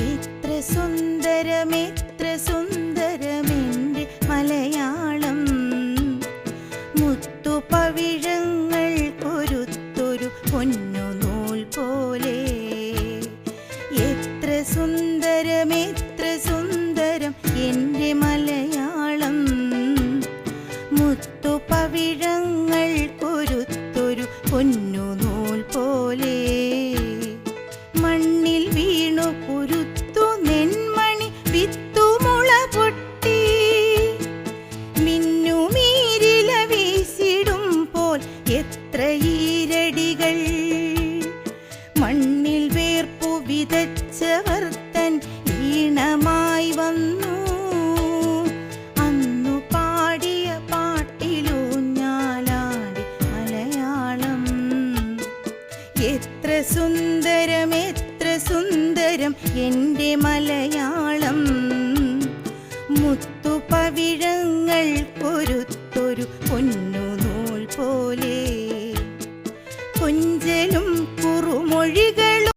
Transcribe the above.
എത്ര സുന്ദരമെൻ്റെ മലയാളം. മുത്തുപവിഴങ്ങൾ കൊരുത്തൊരു പൊന്നുനൂൽ പോലെ. എത്ര സുന്ദരം എൻ്റെ മലയാളം. മുത്തുപവിഴങ്ങൾ കൊരുത്തൊരു പൊന്നുനൂൽ പോലെ. മണ്ണിൽ വീണു കുരുത്തു നെന്മണി വിത്തുമുള പൊട്ടി. മിന്നുമീരില വീശിടുമ്പോൾ എത്ര ഈരടികൾ. മണ്ണിൽ വേർപ്പു വിതച്ചവർ തൻ ഈണമായി വന്നു. അന്നു പാടിയ പാട്ടിലൂഞ്ഞാലാടി മലയാളം. എത്ര സുന്ദരം എൻ്റെ മലയാളം. മുത്തുപവിഴങ്ങൾ കൊരുത്തൊരു പൊന്നുനൂൽ പോലെ. കൊഞ്ചലും കുറുമൊഴികൾ